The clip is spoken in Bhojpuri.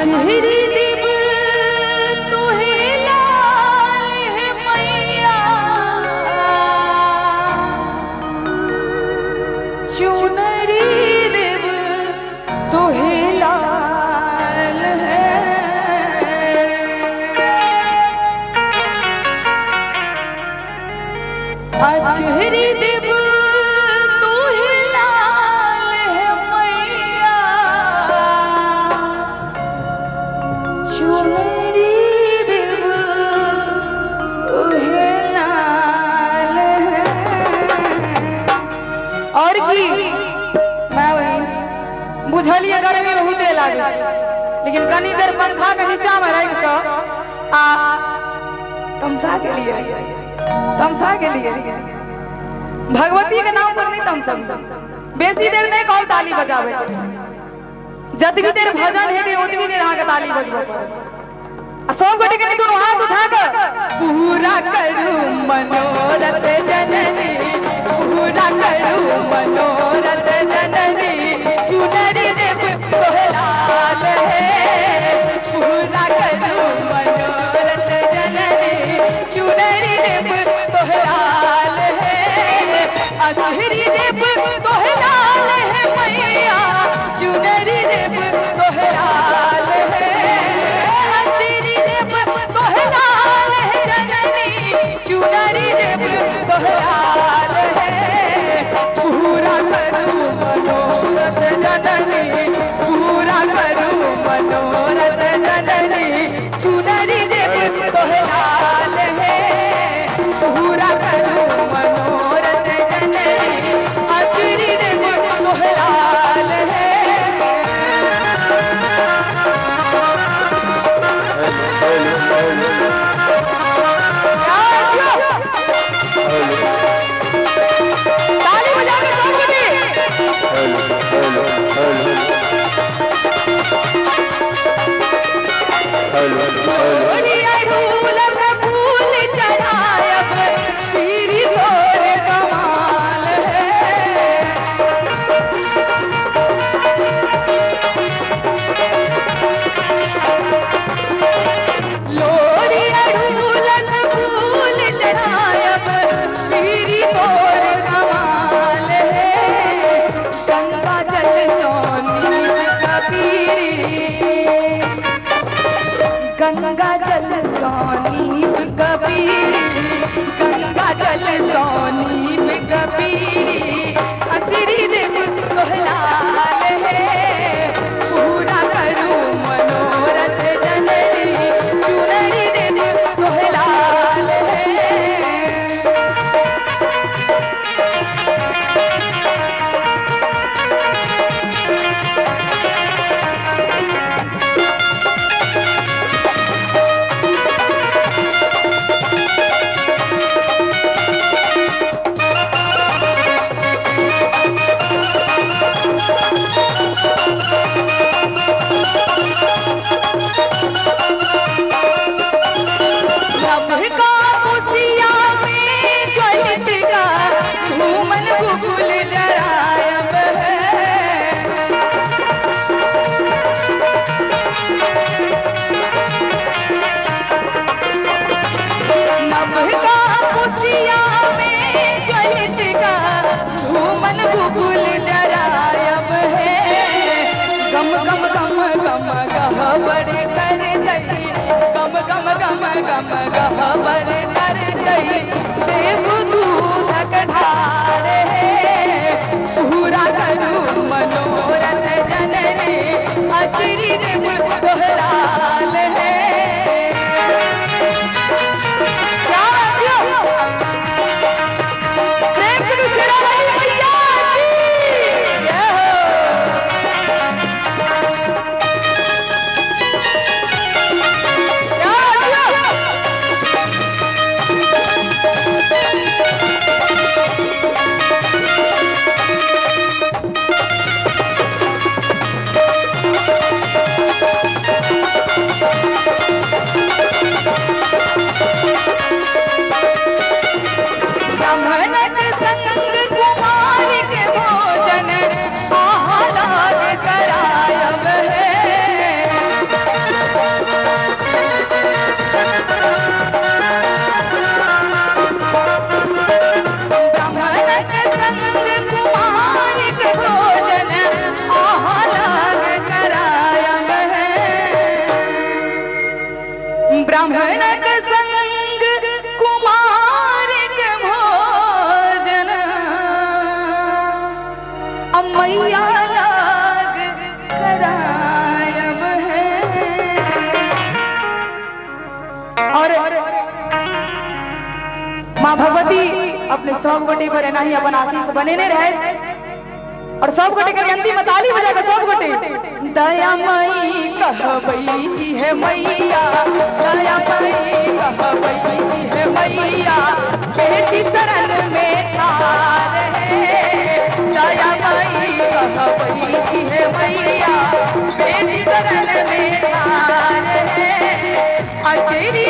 अचहरी देव तोहे लाल है मैया, चुनरी देव तोहे लाल है। अचहरी देव तोहे लाल है मैया, चुनरी देव तोहे लाल है। और की मैं वही बुझलिए गर्मी बहुत लागे, लेकिन कनी देर पंखा के नीचा में रह के आ तमसा के लिए भगवती के नाम पर नहीं तमसा, बेसी देर नहीं कहल ताली बजावे, जतनी देर भजन है उतनी देर अहाँ के ताली बजबे पड़े। सब गोटे के दोनों हाथ उठा कर पूरा करूं मनोरथ जननी, पूरा करूं मनोरथ जननी, चुनरी देव तोहे लाल है। पूरा करूं मनोरथ जननी, चुनरी देव तोहे लाल है। अचहरी देव तोहे लाल है मैया, चुनरी देव तोहे लाल है। अचहरी देव तोहे लाल है जननी, चुनरी देव तोहे लाल है। पूरा करूं मनोरथ जननी, पूरा करूं मनोरथ जननी, चुनरी देव तोहे लाल है। पूरा करूं मनोरथ जननी, अचहरी देव तोहे लाल है। ताली बजा के फूल चढ़ायब पीरी तोर कमाल है। लोरी अड़ूलत फूल चढ़ायब पीरी तोर कमाल है। गंगा जल सोनी कबीरी, गंगा जल सोनीब कबीरी, गंगा जल सोनीब कबीरी, अचहरी देव तोहे लाल है। पूरा करूं मनोरथ जननी, चुनरी देव तोहे लाल है। सबका खुशिया में ज्वलित का घूमन गुगुल जरायब है। सबका खुशिया में ज्वलित का घूमन गुगुल जरायब है। गम गम गम गम गहबर कर दई, गम गम गम गम गहबर कर दई, देव दूधक ढारे। पूरा करूं मनोरथ जननी, अचहरी देव तोहे लाल है। प्रेम से दुसरा वाली मैया की जय हो। माँ भगवती अपने सब गोटे पर एना ही अपन आशीष बनेने रहे और सब गोटे के अंतिम में ताली बजा के सब गोटे दया मई कहबई जी है मैया, दया मई कहबई जी है मैया, बेटी शरण में ठार है। दया मई कहबई जी है मैया, बेटी शरण में ठार है। अचेरी